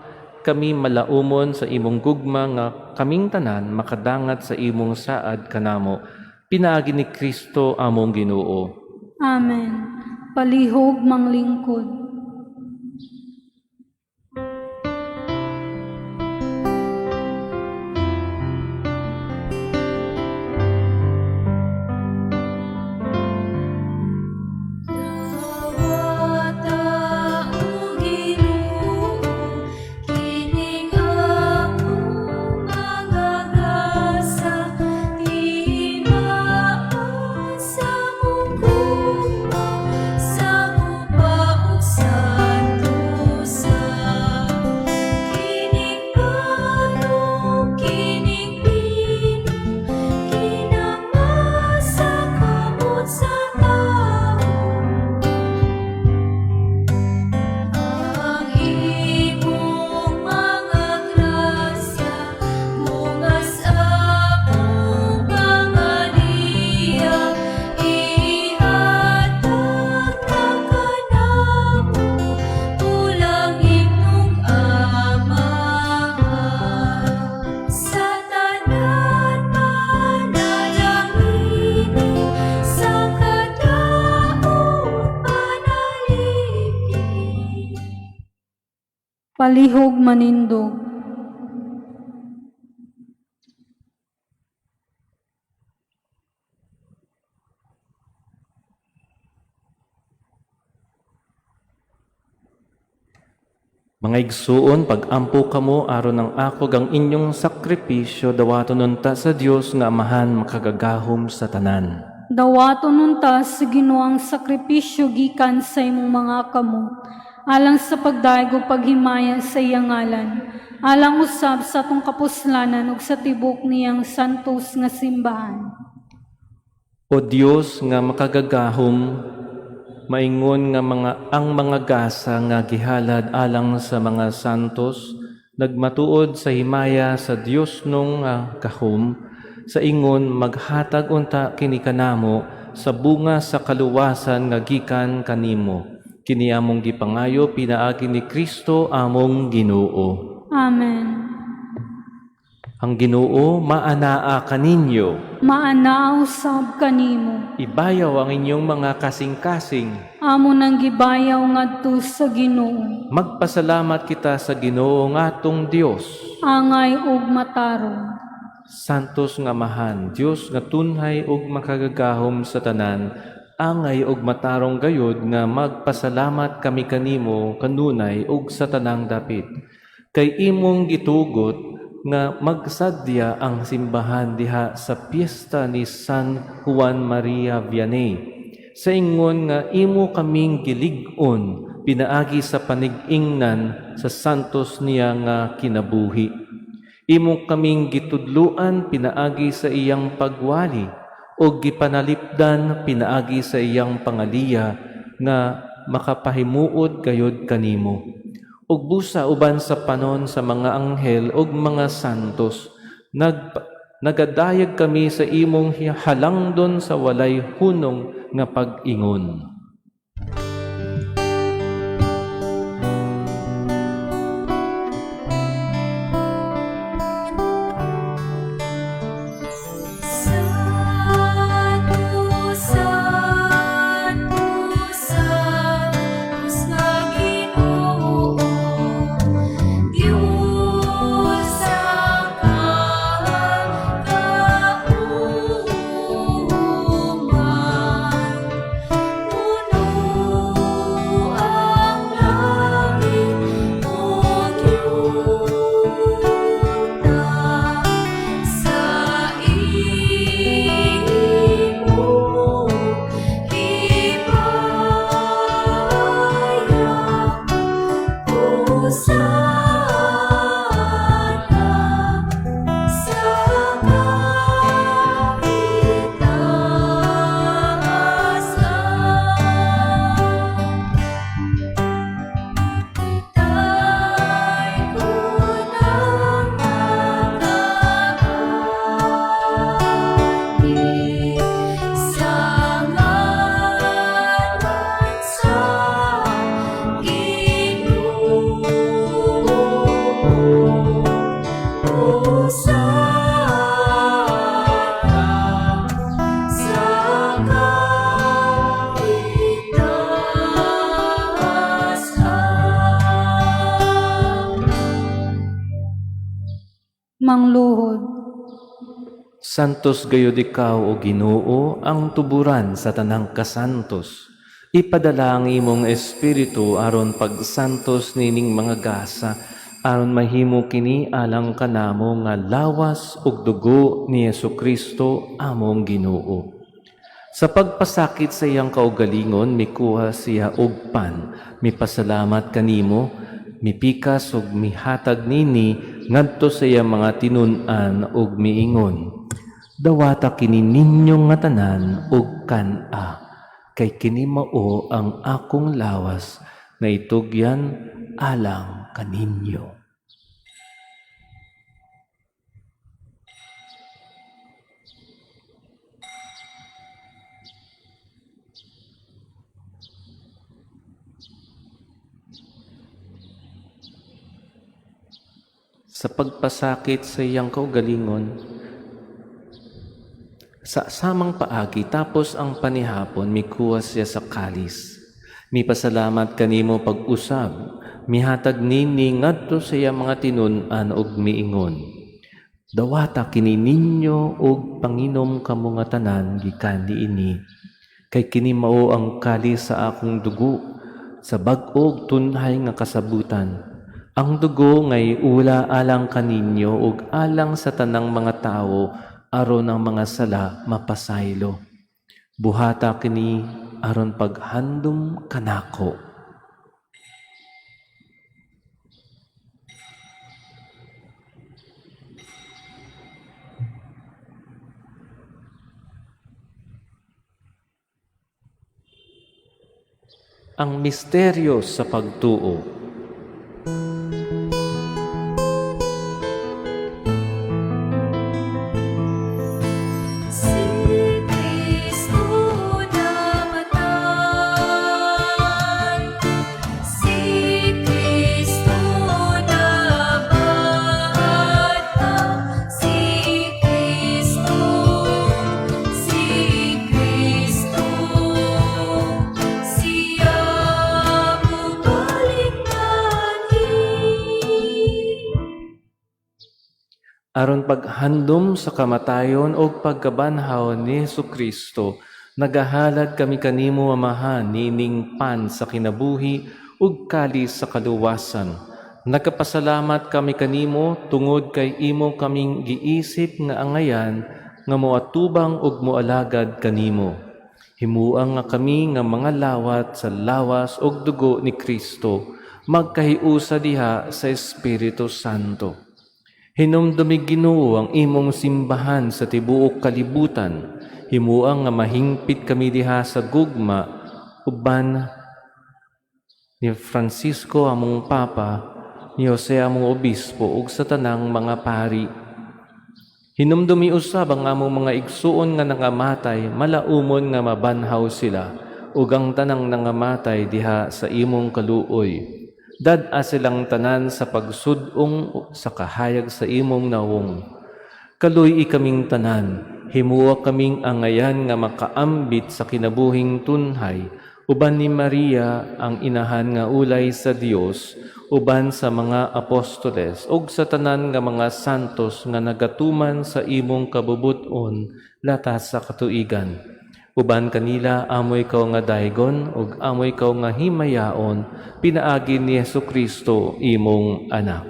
kami malaumon sa imong gugma nga kaming tanan makadangat sa imong saad kanamo. Pinaagi ni Kristo among Ginoo. Amen. Palihog manglingkod. Palihog manindog. Mga igsuon, pag-ampo kamo aron ng akog ang inyong sakripisyo, dawaton nunta sa Dios nga Amahan makagagahom sa tanan. Dawaton nunta sa Ginoong sakripisyo gikan sa imong mga kamot, alang sa pagdaig ug paghimaya sa iyang ngalan, alang usab sa atong kapuslanan ug sa tibok niyang santos nga simbahan. O Dios nga makagagahom, maingon nga ang mga gasa nga gihalad alang sa mga santos, nagmatuod sa himaya sa Dios nung kahom, sa ingon maghatag unta kini kanamo sa bunga sa kaluwasan nga gikan kanimo. Kini among gipangayo pinaagi ni Kristo among Ginoo. Amen. Ang Ginoo maanaa kaninyo. Maanaaw sab kanimo. Ibayaw ang inyong mga kasing-kasing. Amo nang gibayaw ngadto sa Ginoo. Magpasalamat kita sa Ginoo nga atong Dios. Angay ug matarong. Santos nga Amahan, Dios nga tunhay ug makagagahom sa tanan, angay ug matarong gayud nga magpasalamat kami kanimo kanunay ug sa tanang dapit. Kay imong gitugot nga magsadya ang simbahan diha sa piyesta ni San Juan Maria Vianney. Sa ingon nga imo kaming gilig-on pinaagi sa panig-ingnan sa santos niya nga kinabuhi. Imo kaming gitudluan pinaagi sa iyang pagwali o gipanalipdan pinaagi sa iyang pangaliya nga makapahimuod gayud kanimo. Ug busa uban sa panon sa mga anghel ug mga santos, nagadayag kami sa imong halangdon sa walay hunong nga pag-ingon. Santo, Santo, mangluhod. Santos gayud ikaw o Ginoo ang tuburan sa tanang kasantos. Ipadala ang imong espiritu aron pagsantos nining mga gasa aron mahimo kini alang kanamo nga lawas ug dugo ni Jesucristo among Ginoo. Sa pagpasakit sa iyang kaugalingon mikuha siya og pan, mipasalamat kanimo, mipikas ug mihatag nini ngadto sa iyang mga tinun-an ug miingon. Dawata kini ninyo nga tanan ug kan-a, kay kini mao ang akong lawas na itugyan alang kaninyo. Sa pagpasakit sa iyang kaugalingon, sa samang paagi tapos ang panihapon mikuha siya sa kalis. Mipasalamat kanimo pag-usab, mihatag nini ngadto sa iyang mga tinun-an ug miingon. Dawata kini ninyo ug panginom kamo nga tanan gikan niini, kay kini mao ang kalis sa akong dugo sa bag-og tunhay nga kasabutan. Ang dugo ngay ula alang kaninyo ug alang sa tanang mga tawo aron ang mga sala mapasaylo. Buhata kini aron paghandom kanako. Ang misteryo sa pagtuo. Aron paghandom sa kamatayon o pagkabanhaw ni Jesucristo, nagahalad kami kanimo amahan nining pan sa kinabuhi ug kalis sa kaluwasan. Nagapasalamat kami kanimo tungod kay imo kaming giisip nga angayan nga moatubang ug moalagad kanimo. Himuang nga kami nga mga lawat sa lawas ug dugo ni Kristo, magkahiusa diha sa Espiritu Santo. Hinumdumi Ginoo ang imong simbahan sa tibuok kalibutan. Himuang nga mahingpit kami diha sa gugma uban ni Francisco among Papa, ni Jose among Obispo ug sa tanang mga pari. Hinumdumi usab ang among mga igsuon nga nangamatay, malaumon nga mabanhaw sila ug ang tanang nangamatay diha sa imong kaluoy. Dad-a silang tanan sa pagsudong sa kahayag sa imong nawong. Kaluy kaming tanan, himuwa kaming angayan nga makaambit sa kinabuhing tunhay, uban ni Maria ang inahan nga ulay sa Dios, uban sa mga apostoles, ug sa tanan nga mga santos nga nagatuman sa imong kabubuton latas sa katuigan. Uban kanila amoy kaw nga daygon ug amoy kaw nga himayaon pinaagi ni Jesucristo imong anak.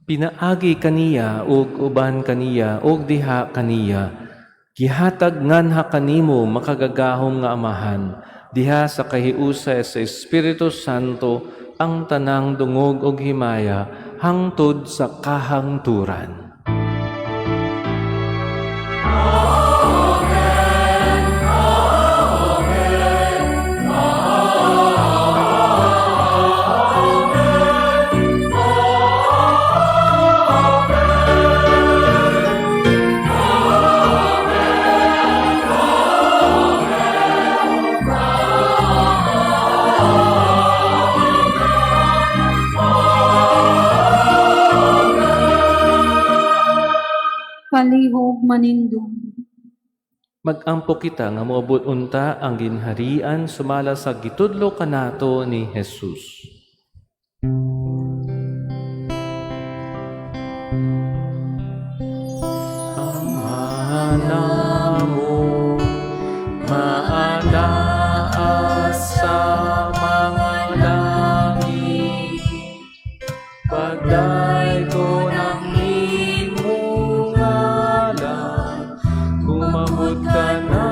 Pinaagi kaniya ug uban kaniya ug diha kaniya gihatag nganha kanimo makagagahom nga amahan diha sa kahiusa sa Espiritu Santo ang tanang dungog ug himaya hangtod sa kahangturan. Palihog manindong. Mag-ampo kita nga moabot unta ang ginharian sumala sa gitudlo kanato ni Jesus. Ama namo, maanaas sa mga langit, pagday ko ng imong ngalan, kumabot ka na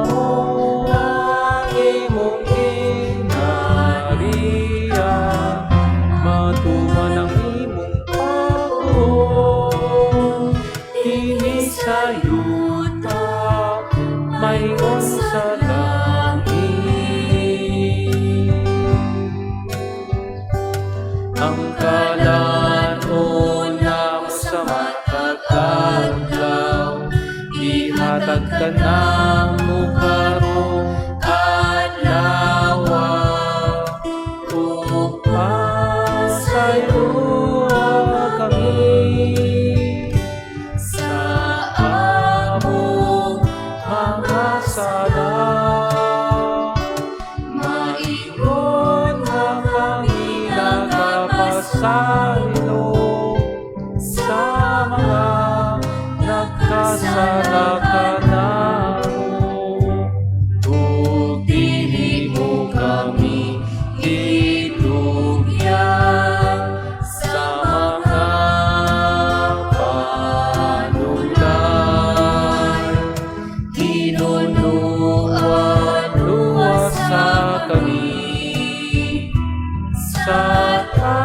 mo ang imong inariya, matuman ang imong pagod, kini sa yuta, mayroon sa langit. Ang kalanon na sa matag-adlaw, ihatag ka na mo karong adlaw, upang sa'yo kami sa among mga sala. Maingon na kami nagkapasalo sa mga nagkasala kanamo, ug dili mo kami itugyan sa mga panulan. Kinunuan-luwas sa kami sa kautan.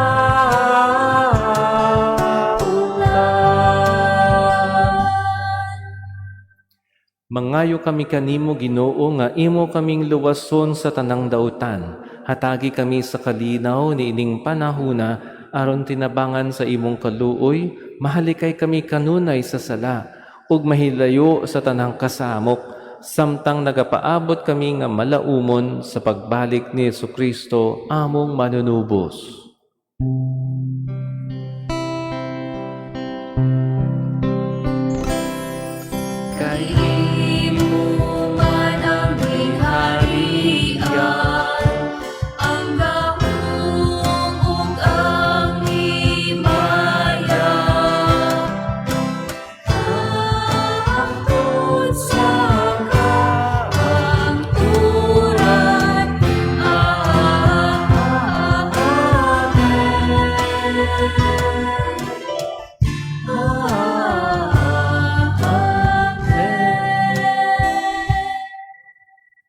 Mangayo kami kanimo, Ginoo, nga imo kaming luwason sa tanang dautan. Hatagi kami sa kalinaw ni ining panahuna, aron tinabangan sa imong kaluoy, mahalikay kami kanunay sa sala, ug mahilayo sa tanang kasamok, samtang nagapaabot kami nga malaumon sa pagbalik ni Jesucristo, among manunubos. Kay imo man ang gingharian, Ang gahong ug ang himaya, hangtod sa hangturan.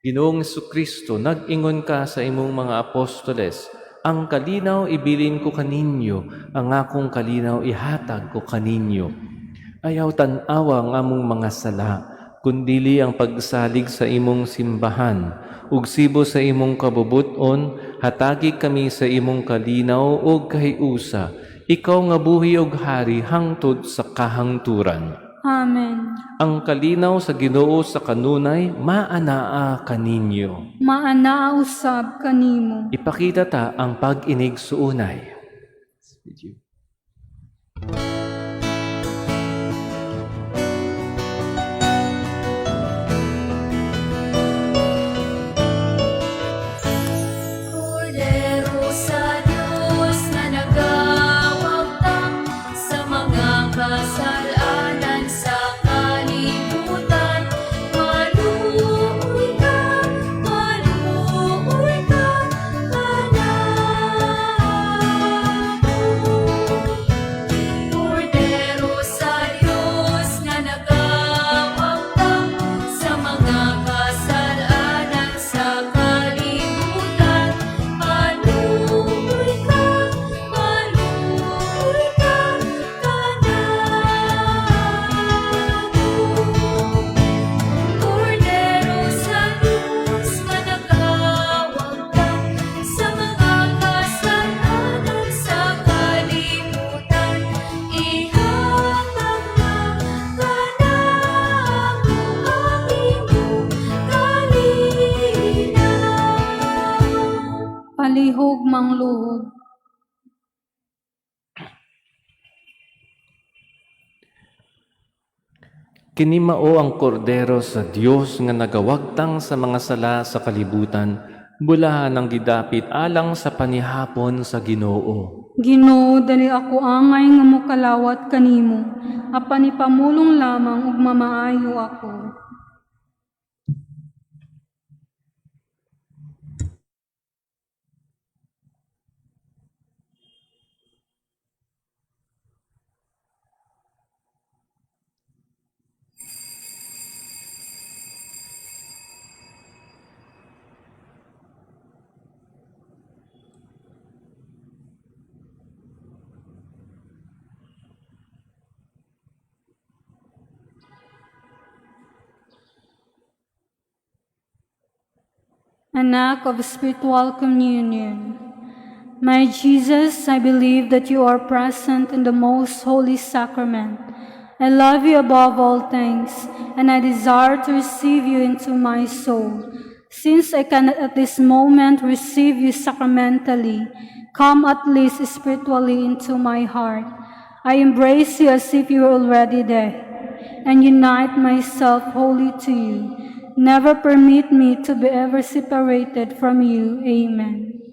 Ginoong Jesucristo, nag-ingon ka sa imong mga apostoles, ang kalinaw ibilin ko kaninyo, ang akong kalinaw ihatag ko kaninyo. Ayaw tan-awa ang among mga sala, kundili ang pagsalig sa imong simbahan, ug sibo sa imong kabubuton, hatagi kami sa imong kalinaw ug kahiusa, ikaw nga buhi ug hari hangtod sa kahangturan. Amen. Ang kalinaw sa Ginoo sa kanunay, maanaa kaninyo. Maanaa usab kanimo. Ipakita ta ang pag-inig suunay. Kordero sa Diyos na nagawagtang sa mga kasalanan sa kalibutan, maluoy ka Kordero sa Diyos na nagawagtang sa mga kasalanan sa kalibutan, maluoy ka Kordero sa Diyos na nagawagtang sa mga kasalanan sa kalibutan, ihatag na kanamo ang imong kalinaw. Palihog mangluhod. Kini mao ang kordero sa Dios nga nagawagtang sa mga sala sa kalibutan, bulahan ang gidapit alang sa panihapon sa Ginoo. Ginoo, dali ako angay nga mokalawat kanimo, apan ipamulong lamang ug mamaayo ako. An act of spiritual communion. My Jesus, I believe that you are present in the most holy sacrament. I love you above all things, and I desire to receive you into my soul. Since I cannot at this moment receive you sacramentally, come at least spiritually into my heart. I embrace you as if you were already there, and unite myself wholly to you. Never permit me to be ever separated from you. Amen.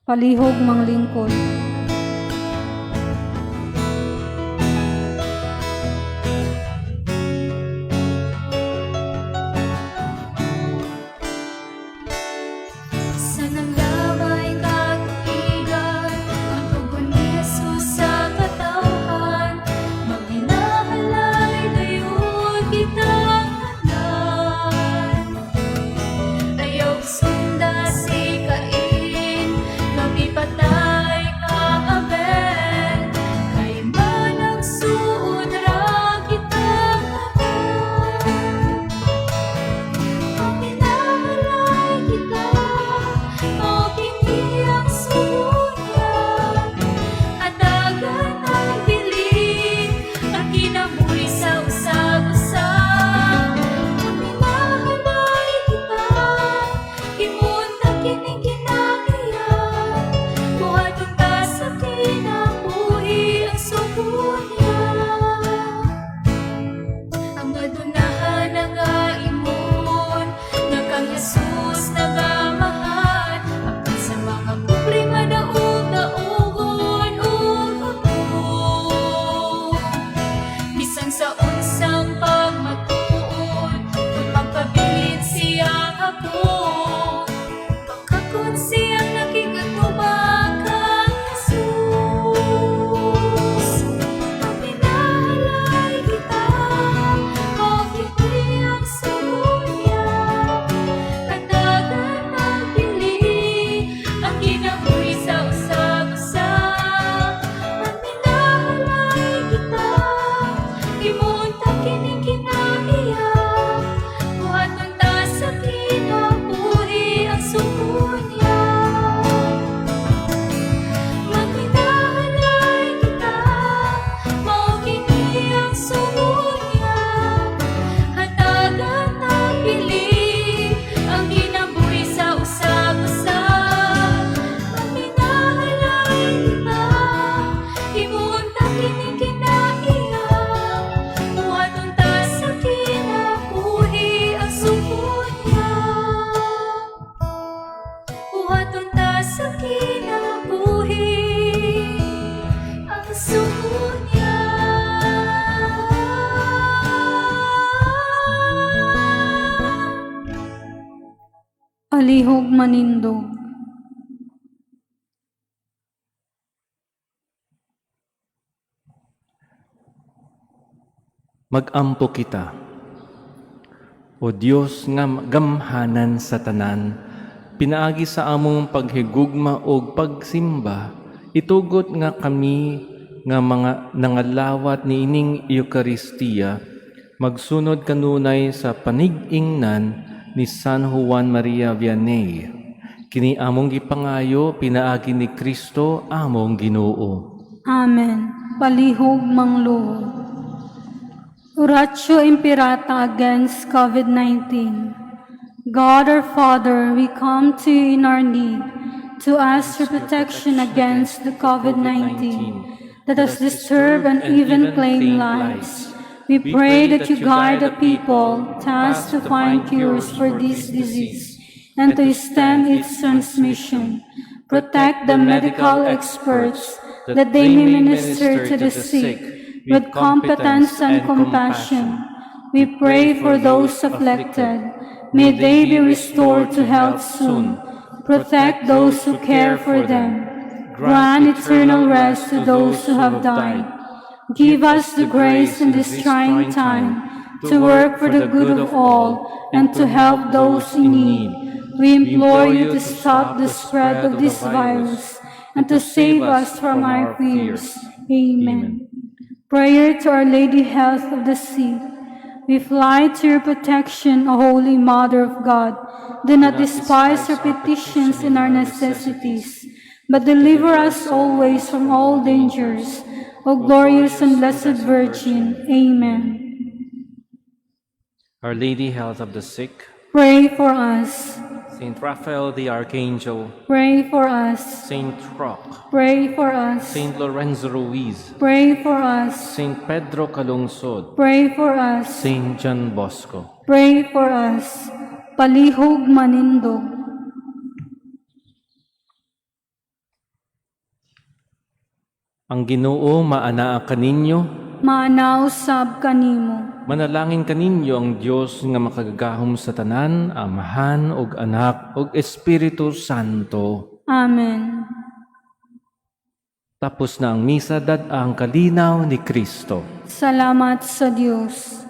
Palihog mang lingkod. Sa nanglamay katuigan, ang tugon ni Jesus sa katawhan, maghinahalay dayon kitang tanan. Ayaw sunda si Cain, mapipatay ka Abel, kay managsuod ra kitang tanan. Pagminahalay kita, mapindi ang suya, hatagan ang dilim, ang kinabuhi sa usag-usag. Pagminahalay kita, imunta kining kinakiyan, buhaton ta sa kinabuhi ang suya. Ang madunahan nga imon, nga kang Jesus nagamahan, apan sa mga problema daog naugon ug hapon. Bisan sa unsang pagmatuon, kung magpabilin siyang hapon, pakakon siyang nakigatubang kang Jesus. Pagminahalay kita, mapindi ang suya, hatagan ang dilim, ang kinabuhi sa usag-usag. Pagminahalay kita, imunta kining kinaiyak, buhaton ta sa kinabuhi ang suya. Magminahalay kita, mao kini ang suya, hatagan ang dilim, ang kinabuhi sa usag-usag. Magminahalay kita, imunta kining kinaiyak, buhaton ta sa kinabuhi ang suya. Buhaton ta sa kinabuhi ang suya. Palihog manindog. Magampo kita. O Dios nga gamhanan sa tanan, pinaagi sa among paghigugma o pagsimba, itugot nga kami nga mga nangalawat ni ining Eucharistia, magsunod kanunay sa panig-ingnan ni San Juan Maria Vianney. Kini among gipangayo, pinaagi ni Kristo among Ginoo. Amen. Palihog mangluhod. Oratio Imperata against COVID-19. God our Father, we come to you in our need to ask your protection against the COVID-19 that has disturbed and even claimed lives. We pray that you guide the people tasked to find cures for this disease. and to stem its transmission. Protect the medical experts that they may minister to the sick with competence and compassion. We pray for those afflicted. May they be restored to health soon. Protect those who care for them. Grant eternal rest to those who have died. Give us the grace in this trying time to work for the good of all and to help those in need. We implore you to stop the spread of this virus and to save us from our fears. Amen. Prayer to Our Lady Health of the Sick. We fly to your protection, O Holy Mother of God. Do not despise our petitions and our necessities, but deliver us always from all dangers. O glorious and blessed Virgin. Amen. Our Lady, Health of the Sick. Pray for us. Saint Raphael the Archangel. Pray for us. Saint Roch. Pray for us. Saint Lorenzo Ruiz. Pray for us. Saint Pedro Calungsod. Pray for us. Saint John Bosco. Pray for us. Palihog manindog. Ang Ginoo maanaa kaninyo. Maanaw sab kanimo. Manalangin kaninyo ang Dios nga makagagahom sa tanan, Amahan ug Anak ug Espiritu Santo. Amen. Tapos na ang misa, ang kalinaw ni Kristo. Salamat sa Diyos.